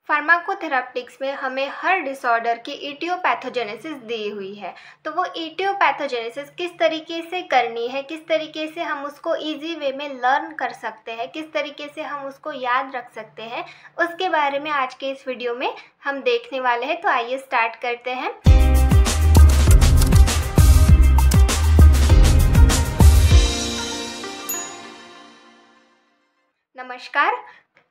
फार्माकोथेरापिटिक्स में हमें हर डिसऑर्डर की इटियोपैथोजेनेसिस दी हुई है। तो वो इटियोपैथोजेनेसिस किस तरीके से करनी है, किस तरीके से हम उसको इजी वे में लर्न कर सकते हैं, किस तरीके से हम उसको याद रख सकते हैं, उसके बारे में आज के इस वीडियो में हम देखने वाले हैं। तो आइए स्टार्ट करते हैं। नमस्कार,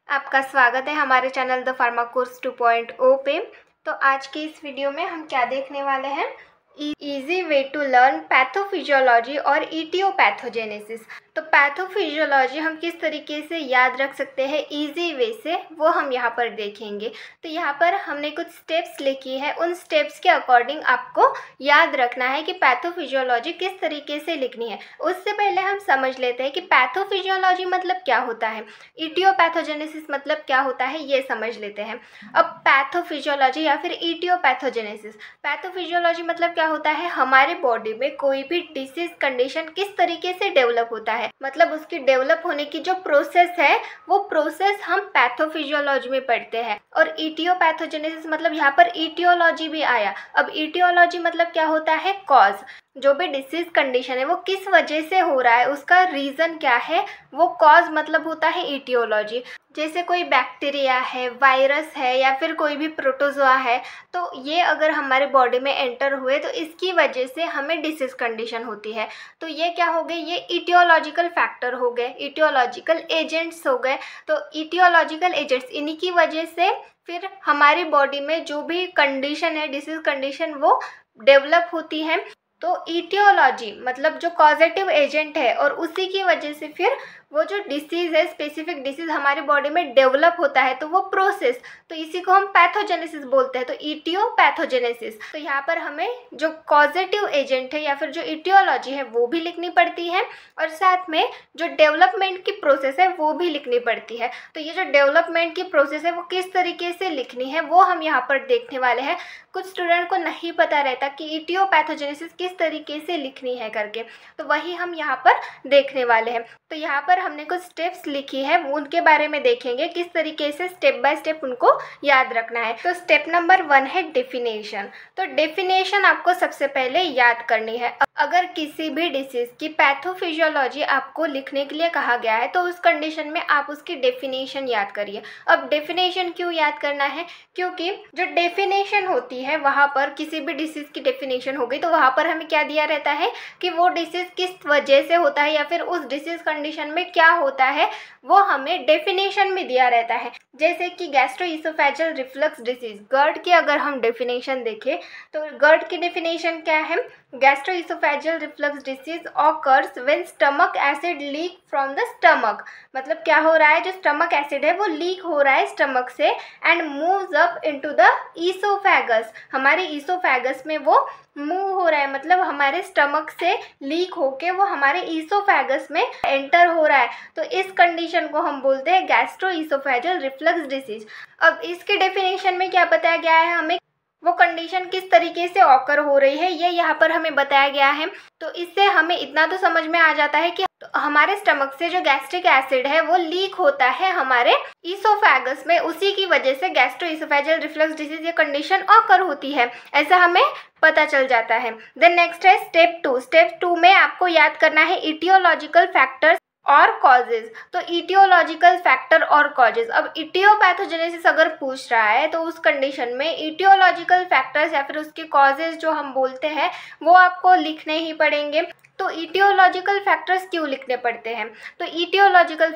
आपका स्वागत है हमारे चैनल द फार्मा कोर्स 2.0 पे। तो आज के इस वीडियो में हम क्या देखने वाले हैं, easy way to learn pathophysiology और इटियोपैथोजेनेसिस। तो पैथोफिजियोलॉजी हम किस तरीके से याद रख सकते हैं इजी वे से, वो हम यहाँ पर देखेंगे। तो यहाँ पर हमने कुछ स्टेप्स लिखी है, उन स्टेप्स के अकॉर्डिंग आपको याद रखना है कि पैथोफिजियोलॉजी किस तरीके से लिखनी है। उससे पहले हम समझ लेते हैं कि पैथोफिजियोलॉजी मतलब क्या होता है, इटियोपैथोजेनेसिस मतलब क्या होता है, ये समझ लेते हैं। अब पैथोफिजियोलॉजी या फिर इटियोपैथोजेनेसिस, पैथोफिजियोलॉजी मतलब क्या होता है, हमारे बॉडी में कोई भी डिसीज कंडीशन किस तरीके से डेवलप होता है, मतलब उसकी डेवलप होने की जो प्रोसेस है वो प्रोसेस हम पैथोफिजियोलॉजी में पढ़ते हैं। और इटियोपैथोजेनेसिस मतलब यहाँ पर इटियोलॉजी भी आया। अब इटियोलॉजी मतलब क्या होता है, कॉज, जो भी डिसीज कंडीशन है वो किस वजह से हो रहा है, उसका रीज़न क्या है, वो कॉज मतलब होता है इटियोलॉजी। जैसे कोई बैक्टीरिया है, वायरस है या फिर कोई भी प्रोटोजोआ है, तो ये अगर हमारे बॉडी में एंटर हुए तो इसकी वजह से हमें डिसीज कंडीशन होती है। तो ये क्या हो गए, ये इटियोलॉजिकल फैक्टर हो गए, इटियोलॉजिकल एजेंट्स हो गए। तो इटियोलॉजिकल एजेंट्स, इन्हीं की वजह से फिर हमारी बॉडी में जो भी कंडीशन है, डिसीज कंडीशन, वो डेवलप होती है। तो इटियोलॉजी मतलब जो कॉजेटिव एजेंट है और उसी की वजह से फिर वो जो डिसीज़ है, स्पेसिफिक डिसीज़ हमारी बॉडी में डेवलप होता है, तो वो प्रोसेस, तो इसी को हम पैथोजेनेसिस बोलते हैं। तो इटियोपैथोजेनेसिस, तो यहाँ पर हमें जो कॉजेटिव एजेंट है या फिर जो इटियोलॉजी है वो भी लिखनी पड़ती है, और साथ में जो डेवलपमेंट की प्रोसेस है वो भी लिखनी पड़ती है। तो ये जो डेवलपमेंट की प्रोसेस है वो किस तरीके से लिखनी है वो हम यहाँ पर देखने वाले हैं। कुछ स्टूडेंट को नहीं पता रहता कि इटियोपैथोजेनेसिस किस तरीके से लिखनी है करके, तो वही हम यहाँ पर देखने वाले हैं। तो यहाँ पर हमने कुछ स्टेप्स लिखी है, उनके बारे में देखेंगे किस तरीके से स्टेप बाय स्टेप उनको याद रखना है। तो स्टेप नंबर 1 है डेफिनेशन। तो डेफिनेशन आपको सबसे पहले याद करनी है। अगर किसी भी डिसीज की पैथोफिजियोलॉजी आपको लिखने के लिए कहा गया है तो उस कंडीशन में आप उसकी डेफिनेशन याद करिए। अब डेफिनेशन क्यों याद करना है, क्योंकि जो डेफिनेशन होती है वहाँ पर किसी भी डिसीज की डेफिनेशन हो गई तो वहाँ पर हमें क्या दिया रहता है कि वो डिसीज किस वजह से होता है या फिर उस डिसीज कंडीशन में क्या होता है वो हमें डेफिनेशन में दिया रहता है। जैसे कि गैस्ट्रोइसोफेजियल रिफ्लक्स डिसीज, गर्ड की अगर हम डेफिनेशन देखें तो गर्ड की डेफिनेशन क्या है, gastroesophageal reflux disease occurs when stomach acid leak from the stomach. मतलब क्या हो रहा है, जो स्टमक एसिड है वो लीक हो रहा है स्टमक से and moves up into the oesophagus, हमारे ईसोफेगस में वो मूव हो रहा है, मतलब हमारे स्टमक से लीक होके वो हमारे ईसोफेगस में एंटर हो रहा है। तो इस कंडीशन को हम बोलते हैं गैस्ट्रोइसोफेजियल रिफ्लक्स डिसीज। अब इसके डेफिनेशन में क्या बताया गया है, हमें वो कंडीशन किस तरीके से ऑकर हो रही है ये यहाँ पर हमें बताया गया है। तो इससे हमें इतना तो समझ में आ जाता है कि हमारे स्टमक से जो गैस्ट्रिक एसिड है वो लीक होता है हमारे ईसोफेगस में, उसी की वजह से गैस्ट्रोइसोफेजियल रिफ्लक्स डिसीज ये कंडीशन ऑकर होती है, ऐसा हमें पता चल जाता है। देन नेक्स्ट है स्टेप 2। स्टेप 2 में आपको याद करना है इटियोलॉजिकल फैक्टर्स और कॉजेज। तो इटियोलॉजिकल फैक्टर और कॉजेज, अब इटियोपैथोजेनेसिस अगर पूछ रहा है तो उस कंडीशन में इटियोलॉजिकल फैक्टर्स या फिर उसके कॉजेज जो हम बोलते हैं वो आपको लिखने ही पड़ेंगे। तो इटियोलॉजिकल फैक्टर्स क्यों लिखने पड़ते हैं, तो इटियोलॉजिकल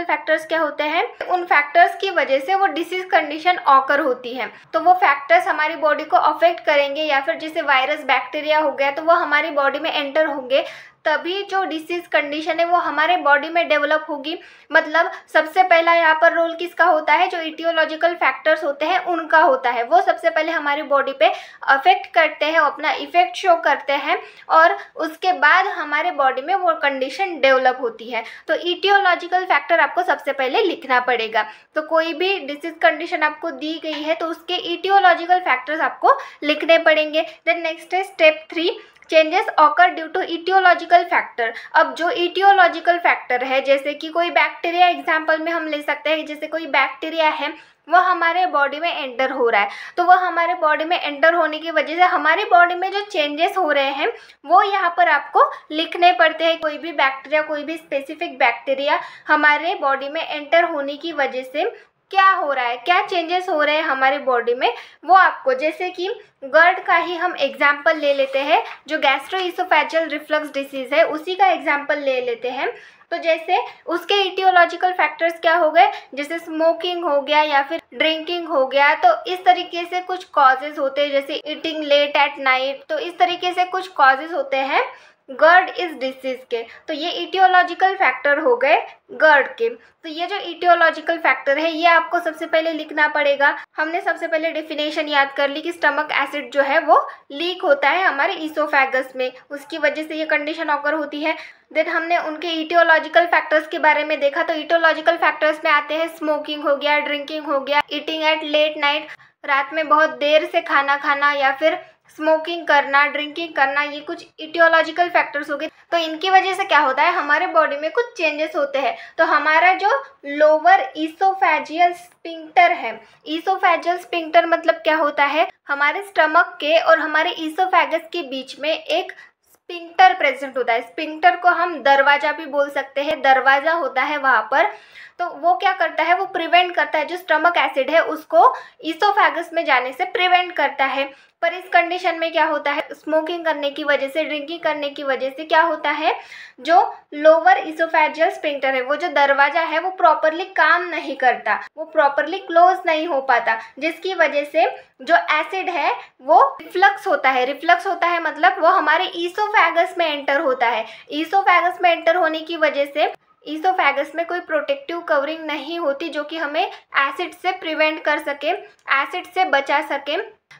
फैक्टर्स क्या होते हैं, उन फैक्टर्स की वजह से वो डिसीज कंडीशन ऑकर होती है। तो वो फैक्टर्स हमारी बॉडी को अफेक्ट करेंगे, या फिर जैसे वायरस, बैक्टीरिया हो गया तो वो हमारी बॉडी में एंटर होंगे, तभी जो डिसीज कंडीशन है वो हमारे बॉडी में डेवलप होगी। मतलब सबसे पहला यहाँ पर रोल किसका होता है, जो इटियोलॉजिकल फैक्टर्स होते हैं उनका होता है। वो सबसे पहले हमारी बॉडी पे अफेक्ट करते हैं, अपना इफेक्ट शो करते हैं, और उसके बाद हमारे बॉडी में वो कंडीशन डेवलप होती है। तो इटियोलॉजिकल फैक्टर आपको सबसे पहले लिखना पड़ेगा। तो कोई भी डिसीज कंडीशन आपको दी गई है तो उसके इटियोलॉजिकल फैक्टर्स आपको लिखने पड़ेंगे। देन नेक्स्ट है step 3। Changes occur due to etiological factor. अब जो इटियोलॉजिकल फैक्टर है, जैसे कि कोई बैक्टीरिया एग्जाम्पल में हम ले सकते हैं, जैसे कोई बैक्टीरिया है वो हमारे बॉडी में एंटर हो रहा है, तो वह हमारे बॉडी में एंटर होने की वजह से हमारी बॉडी में जो चेंजेस हो रहे हैं वो यहाँ पर आपको लिखने पड़ते हैं। कोई भी बैक्टीरिया, कोई भी स्पेसिफिक बैक्टीरिया हमारे बॉडी में एंटर होने की वजह से क्या हो रहा है, क्या चेंजेस हो रहे हैं हमारी बॉडी में, वो आपको, जैसे कि गर्ड का ही हम एग्जाम्पल ले लेते हैं, जो गैस्ट्रोइसोफेजियल रिफ्लक्स डिसीज़ है उसी का एग्जाम्पल ले लेते हैं। तो जैसे उसके इटियोलॉजिकल फैक्टर्स क्या हो गए, जैसे स्मोकिंग हो गया या फिर ड्रिंकिंग हो गया, तो इस तरीके से कुछ कॉजेज होते हैं, जैसे ईटिंग लेट एट नाइट, तो इस तरीके से कुछ कॉजेज होते हैं गर्ड इस डिसीज के। तो ये इटियोलॉजिकल फैक्टर हो गए गर्ड के। तो ये जो इटियोलॉजिकल फैक्टर है ये आपको सबसे पहले लिखना पड़ेगा। हमने सबसे पहले डेफिनेशन याद कर ली कि स्टमक एसिड जो है वो लीक होता है हमारे ईसोफेगस में, उसकी वजह से ये कंडीशन ऑकर होती है। देन हमने उनके इटियोलॉजिकल फैक्टर्स के बारे में देखा, तो इटियोलॉजिकल फैक्टर्स में आते हैं स्मोकिंग हो गया, ड्रिंकिंग हो गया, ईटिंग एट लेट नाइट, रात में बहुत देर से खाना खाना, या फिर स्मोकिंग करना, ड्रिंकिंग करना, ये कुछ इटियोलॉजिकल फैक्टर्स हो गए। तो इनकी वजह से क्या होता है, हमारे बॉडी में कुछ चेंजेस होते हैं। तो हमारा जो लोअर ईसोफेजियल स्फिंक्टर है, ईसोफेजियल स्फिंक्टर मतलब क्या होता है, हमारे स्टमक के और हमारे ईसोफेगस के बीच में एक स्फिंक्टर प्रेजेंट होता है। स्फिंक्टर को हम दरवाजा भी बोल सकते हैं, दरवाजा होता है वहाँ पर। तो वो क्या करता है, वो प्रिवेंट करता है, जो स्टमक एसिड है उसको ईसोफेगस में जाने से प्रिवेंट करता है। पर इस कंडीशन में क्या होता है, स्मोकिंग करने की वजह से, ड्रिंकिंग करने की वजह से क्या होता है, जो लोअर ईसोफेजियल स्फिंक्टर है, वो जो दरवाजा है वो प्रॉपरली काम नहीं करता, वो प्रॉपरली क्लोज नहीं हो पाता, जिसकी वजह से जो एसिड है वो रिफ्लक्स होता है। रिफ्लक्स होता है मतलब वो हमारे ईसोफेगस में एंटर होता है। ईसोफेगस में एंटर होने की वजह से ईसोफेगस में कोई प्रोटेक्टिव कवरिंग नहीं होती जो कि हमें एसिड से प्रिवेंट कर सके, एसिड से बचा सके।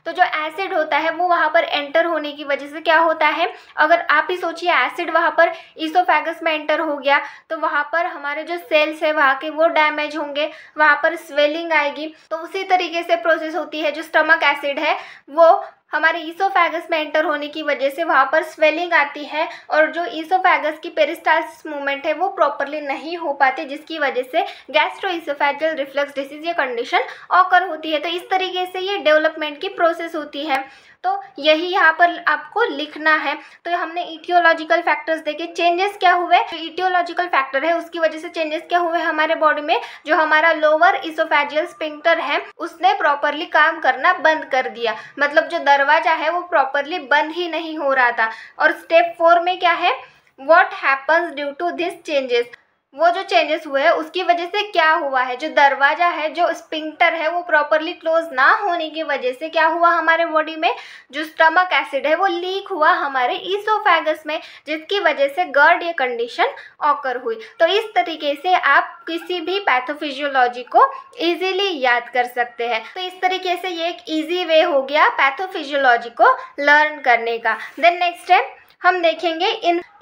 तो जो एसिड होता है वो वहाँ पर एंटर होने की वजह से क्या होता है, अगर आप ही सोचिए एसिड वहाँ पर ईसोफेगस में एंटर हो गया तो वहाँ पर हमारे जो सेल्स है वहाँ के वो डैमेज होंगे, वहाँ पर स्वेलिंग आएगी। तो उसी तरीके से प्रोसेस होती है, जो स्टमक एसिड है वो हमारे ईसोफेगस में एंटर होने की वजह से वहाँ पर स्वेलिंग आती है, और जो ईसोफेगस की पेरिस्टाल्सिस मूवमेंट है वो प्रॉपरली नहीं हो पाती, जिसकी वजह से गैस्ट्रोइसोफेजियल रिफ्लक्स डिसीज ये कंडीशन ऑकर होती है। तो इस तरीके से ये डेवलपमेंट की प्रोसेस होती है। तो यही यहाँ पर आपको लिखना है। तो हमने इटियोलॉजिकल फैक्टर्स देखे, चेंजेस क्या हुए, जो इटियोलॉजिकल फैक्टर है उसकी वजह से चेंजेस क्या हुए हमारे बॉडी में, जो हमारा लोअर ईसोफेजियल स्फिंक्टर है उसने प्रॉपरली काम करना बंद कर दिया, मतलब जो दरवाजा है वो प्रॉपरली बंद ही नहीं हो रहा था। और स्टेप 4 में क्या है, what happens due to this changes, वो जो चेंजेस हुए हैं उसकी वजह से क्या हुआ है, जो दरवाजा है, जो स्फिंक्टर है वो प्रॉपरली क्लोज ना होने की वजह से क्या हुआ हमारे बॉडी में, जो स्टमक एसिड है वो लीक हुआ हमारे ईसोफेगस में, जिसकी वजह से गर्ड ये कंडीशन ऑकर हुई। तो इस तरीके से आप किसी भी पैथोफिजियोलॉजी को इजीली याद कर सकते हैं। तो इस तरीके से ये एक ईजी वे हो गया पैथोफिजियोलॉजी को लर्न करने का। देन नेक्स्ट है हम देखेंगे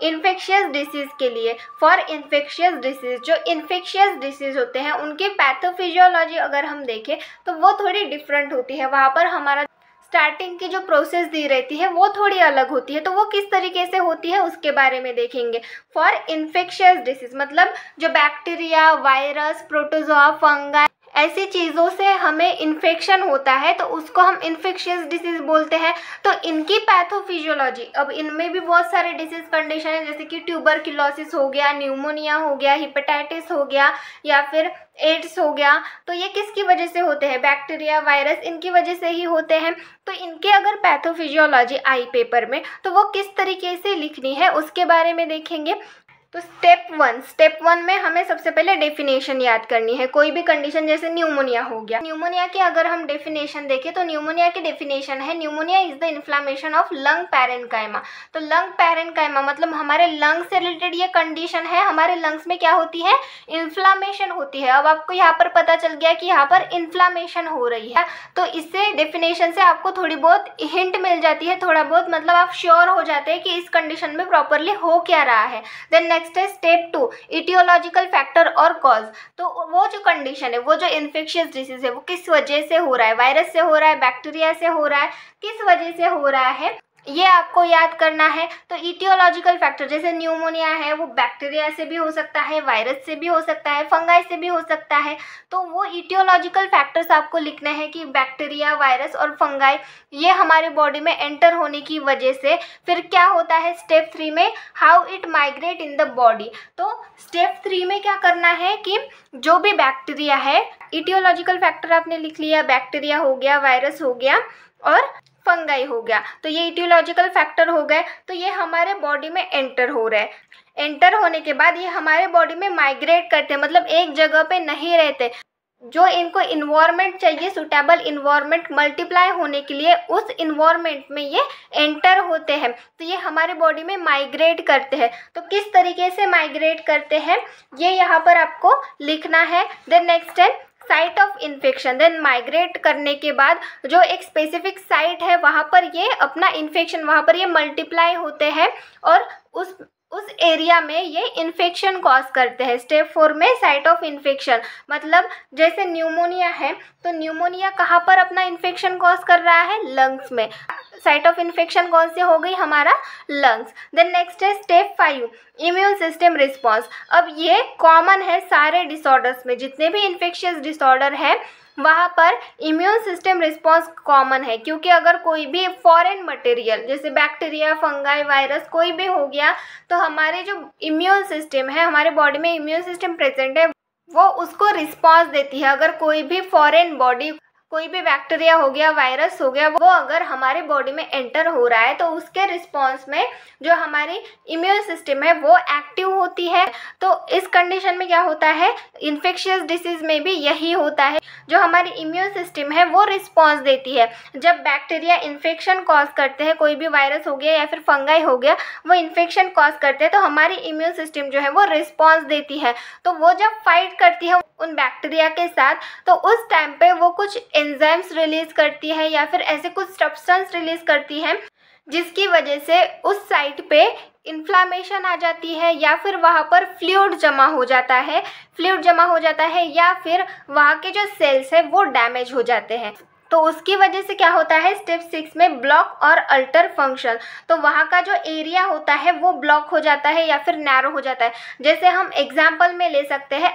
इन्फेक्शियस डिसीज के लिए। फॉर इन्फेक्शियस डिसीज, जो इन्फेक्शियस डिसीज होते हैं उनकी पैथोफिजियोलॉजी अगर हम देखें तो वो थोड़ी डिफरेंट होती है। वहाँ पर हमारा स्टार्टिंग की जो प्रोसेस दी रहती है वो थोड़ी अलग होती है। तो वो किस तरीके से होती है उसके बारे में देखेंगे। फॉर इन्फेक्शियस डिसीज मतलब जो बैक्टीरिया, वायरस, प्रोटोजोआ, फंगाई, ऐसी चीज़ों से हमें इन्फेक्शन होता है तो उसको हम इन्फेक्शियस डिसीज़ बोलते हैं। तो इनकी पैथोफिजियोलॉजी, अब इनमें भी बहुत सारे डिसीज़ कंडीशन है, जैसे कि ट्यूबरक्लोसिस हो गया, न्यूमोनिया हो गया, हेपेटाइटिस हो गया, या फिर एड्स हो गया। तो ये किसकी वजह से होते हैं, बैक्टीरिया, वायरस, इनकी वजह से ही होते हैं। तो इनके अगर पैथोफिजियोलॉजी आई पेपर में तो वो किस तरीके से लिखनी है उसके बारे में देखेंगे। तो स्टेप 1 में हमें सबसे पहले डेफिनेशन याद करनी है। कोई भी कंडीशन जैसे न्यूमोनिया हो गया, न्यूमोनिया की अगर हम डेफिनेशन देखें तो न्यूमोनिया की डेफिनेशन है, pneumonia is the inflammation of lung parenchyma. तो लंग पैरेन्काइमा मतलब हमारे लंग से रिलेटेड ये कंडीशन है, हमारे लंग्स में क्या होती है, इन्फ्लामेशन होती है। अब आपको यहाँ पर पता चल गया कि यहाँ पर इन्फ्लामेशन हो रही है, तो इससे डेफिनेशन से आपको थोड़ी बहुत हिंट मिल जाती है, थोड़ा बहुत मतलब आप श्योर हो जाते हैं कि इस कंडीशन में प्रॉपरली हो क्या रहा है। देन नेक्स्ट है स्टेप 2, इटियोलॉजिकल फैक्टर और कॉज। तो वो जो कंडीशन है, वो जो इन्फेक्शियस डिसीज है वो किस वजह से हो रहा है, वायरस से हो रहा है, बैक्टीरिया से हो रहा है, किस वजह से हो रहा है, ये आपको याद करना है। तो इटियोलॉजिकल फैक्टर जैसे न्यूमोनिया है वो बैक्टीरिया से भी हो सकता है, वायरस से भी हो सकता है, फंगाई से भी हो सकता है। तो वो इटियोलॉजिकल फैक्टर्स आपको लिखने हैं कि बैक्टीरिया, वायरस और फंगाई ये हमारे बॉडी में एंटर होने की वजह से फिर क्या होता है स्टेप 3 में, how it migrate in the body. तो स्टेप 3 में क्या करना है कि जो भी बैक्टीरिया है, इटियोलॉजिकल फैक्टर आपने लिख लिया, बैक्टीरिया हो गया, वायरस हो गया और फंगाई हो गया, तो ये इटियोलॉजिकल फैक्टर हो गए। तो ये हमारे बॉडी में एंटर हो रहे हैं। एंटर होने के बाद ये हमारे बॉडी में माइग्रेट करते हैं, मतलब एक जगह पे नहीं रहते। जो इनको इन्वायरमेंट चाहिए, सुटेबल इन्वायरमेंट मल्टीप्लाई होने के लिए, उस इन्वायरमेंट में ये एंटर होते हैं। तो ये हमारे बॉडी में माइग्रेट करते हैं। तो किस तरीके से माइग्रेट करते हैं ये यहाँ पर आपको लिखना है। देन नेक्स्ट है site of infection. Then migrate करने के बाद जो एक स्पेसिफिक साइट है वहाँ पर ये अपना इन्फेक्शन, वहाँ पर ये मल्टीप्लाई होते हैं और उस एरिया में ये इन्फेक्शन कॉज करते हैं। स्टेप 4 में साइट ऑफ इन्फेक्शन, मतलब जैसे न्यूमोनिया है तो न्यूमोनिया कहाँ पर अपना इन्फेक्शन कॉज कर रहा है, लंग्स में। साइट ऑफ इन्फेक्शन कौन से हो गई, हमारा लंग्स। देन नेक्स्ट है स्टेप 5 इम्यून सिस्टम रिस्पॉन्स। अब ये कॉमन है सारे डिसऑर्डर्स में, जितने भी इन्फेक्शियस डिसऑर्डर है वहाँ पर इम्यून सिस्टम रिस्पॉन्स कॉमन है। क्योंकि अगर कोई भी फॉरेन मटेरियल जैसे बैक्टीरिया, फंगाई, वायरस कोई भी हो गया तो हमारे जो इम्यून सिस्टम है, हमारे बॉडी में इम्यून सिस्टम प्रेजेंट है, वो उसको रिस्पॉन्स देती है। अगर कोई भी फॉरेन बॉडी, कोई भी बैक्टीरिया हो गया, वायरस हो गया, वो अगर हमारे बॉडी में एंटर हो रहा है तो उसके रिस्पॉन्स में जो हमारी इम्यून सिस्टम है वो एक्टिव होती है। तो इस कंडीशन में क्या होता है, इन्फेक्शियस डिसीज में भी यही होता है, जो हमारी इम्यून सिस्टम है वो रिस्पॉन्स देती है। जब बैक्टीरिया इन्फेक्शन कॉज करते हैं, कोई भी वायरस हो गया या फिर फंगाई हो गया, वो इन्फेक्शन कॉज करते हैं तो हमारी इम्यून सिस्टम जो है वो रिस्पॉन्स देती है। तो वो जब फाइट करती है उन बैक्टीरिया के साथ तो उस टाइम पे वो कुछ एंजाइम्स रिलीज करती है या फिर ऐसे कुछ सब्सटेंस रिलीज करती है जिसकी वजह से उस साइट पे इन्फ्लामेशन आ जाती है या फिर वहाँ पर फ्लूइड जमा हो जाता है, या फिर वहाँ के जो सेल्स है वो डैमेज हो जाते हैं। तो उसकी वजह से क्या होता है स्टेप 6 में ब्लॉक और अल्टर फंक्शन। तो वहाँ का जो एरिया होता है वो ब्लॉक हो जाता है या फिर नैरो हो जाता है। जैसे हम एग्जाम्पल में ले सकते हैं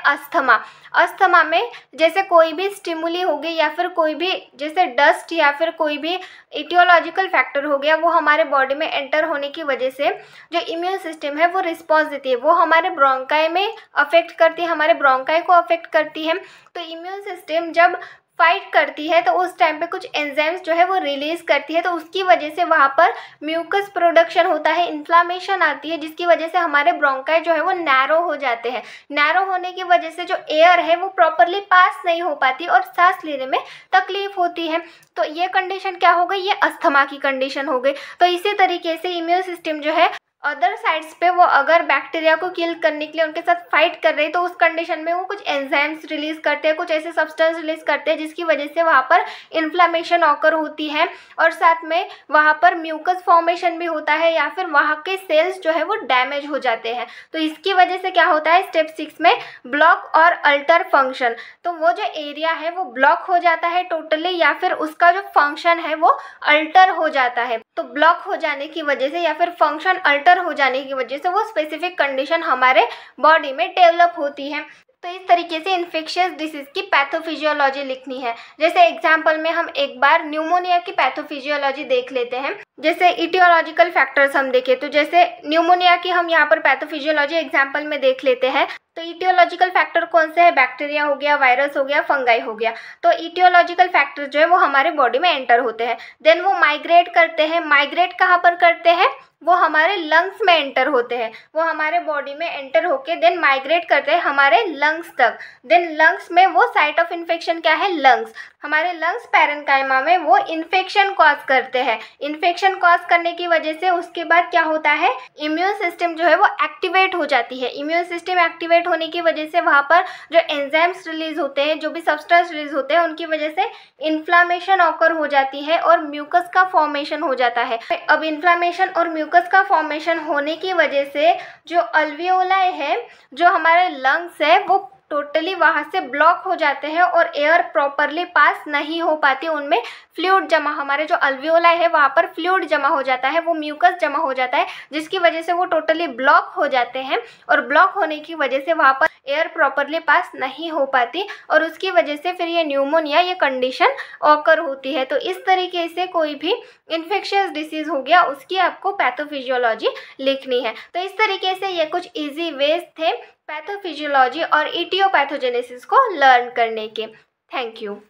अस्थमा में जैसे कोई भी स्टिमुली हो गई या फिर कोई भी जैसे डस्ट या फिर कोई भी इटियोलॉजिकल फैक्टर हो गया, वो हमारे बॉडी में एंटर होने की वजह से जो इम्यून सिस्टम है वो रिस्पॉन्स देती है, वो हमारे ब्रोंकाई में अफेक्ट करती है, हमारे ब्रोंकाई को अफेक्ट करती है। तो इम्यून सिस्टम जब फाइट करती है तो उस टाइम पे कुछ एंजाइम्स जो है वो रिलीज करती है, तो उसकी वजह से वहाँ पर म्यूकस प्रोडक्शन होता है, इन्फ्लामेशन आती है, जिसकी वजह से हमारे ब्रोंकाई जो है वो नैरो हो जाते हैं। नैरो होने की वजह से जो एयर है वो प्रॉपरली पास नहीं हो पाती और सांस लेने में तकलीफ होती है। तो ये कंडीशन क्या हो गई, ये अस्थमा की कंडीशन हो गई। तो इसी तरीके से इम्यून सिस्टम जो है अदर साइड्स पे वो अगर बैक्टीरिया को किल करने के लिए उनके साथ फाइट कर रहे हैं तो उस कंडीशन में वो कुछ एंजाइम्स रिलीज करते हैं, कुछ ऐसे सब्सटेंस रिलीज करते हैं जिसकी वजह से वहाँ पर इन्फ्लामेशन ऑकर होती है और साथ में वहाँ पर म्यूकस फॉर्मेशन भी होता है या फिर वहाँ के सेल्स जो है वो डैमेज हो जाते हैं। तो इसकी वजह से क्या होता है स्टेप 6 में ब्लॉक और अल्टर फंक्शन। तो वो जो एरिया है वो ब्लॉक हो जाता है टोटली या फिर उसका जो फंक्शन है वो अल्टर हो जाता है। तो ब्लॉक हो जाने की वजह से या फिर फंक्शन अल्टर हो जाने की वजह से वो स्पेसिफिक कंडीशन हमारे बॉडी में डेवलप होती है। तो इस तरीके से इन्फेक्शियस डिसीज की पैथोफिजियोलॉजी लिखनी है। जैसे एग्जांपल में हम एक बार न्यूमोनिया की पैथोफिजियोलॉजी देख लेते हैं। जैसे इटियोलॉजिकल फैक्टर्स हम देखें तो जैसे न्यूमोनिया की हम यहाँ पर पैथोफिजियोलॉजी एग्जांपल में देख लेते हैं। तो इटियोलॉजिकल फैक्टर कौन से है, बैक्टीरिया हो गया, वायरस हो गया, फंगाई हो गया। तो इटियोलॉजिकल फैक्टर जो है वो हमारे बॉडी में एंटर होते हैं, देन वो माइग्रेट करते हैं। माइग्रेट कहाँ पर करते हैं, वो हमारे लंग्स में एंटर होते हैं, वो हमारे बॉडी में एंटर होके देन माइग्रेट करते हैं हमारे लंग्स तक। देन लंग्स में वो साइट ऑफ इन्फेक्शन क्या है, लंग्स। हमारे लंग्स पैरेन्काइमा में वो इन्फेक्शन कॉज करते हैं। इन्फेक्शन कॉज करने की वजह से उसके बाद क्या होता है, इम्यून सिस्टम जो है वो एक्टिवेट हो जाती है। इम्यून सिस्टम एक्टिवेट होने की वजह से वहाँ पर जो एंजाइम्स रिलीज होते हैं, जो भी सब्सटेंस रिलीज होते हैं, उनकी वजह से इन्फ्लामेशन ऑकर हो जाती है और म्यूकस का फॉर्मेशन हो जाता है। अब इन्फ्लामेशन और म्यूकस का फॉर्मेशन होने की वजह से जो अल्वियोलाई है, जो हमारे लंग्स है, वो टोटली वहाँ से ब्लॉक हो जाते हैं और एयर प्रॉपरली पास नहीं हो पाती, उनमें फ्लूइड जमा, हमारे जो अल्वियोलाई है वहाँ पर फ्लूइड जमा हो जाता है, वो म्यूकस जमा हो जाता है, जिसकी वजह से वो टोटली ब्लॉक हो जाते हैं और ब्लॉक होने की वजह से वहाँ पर एयर प्रॉपरली पास नहीं हो पाती और उसकी वजह से फिर ये न्यूमोनिया, ये कंडीशन ऑकर होती है। तो इस तरीके से कोई भी इन्फेक्शियस डिसीज़ हो गया उसकी आपको पैथोफिजियोलॉजी लिखनी है। तो इस तरीके से ये कुछ इजी वेज थे पैथोफिजियोलॉजी और इटियोपैथोजेनेसिस को लर्न करने के। Thank you.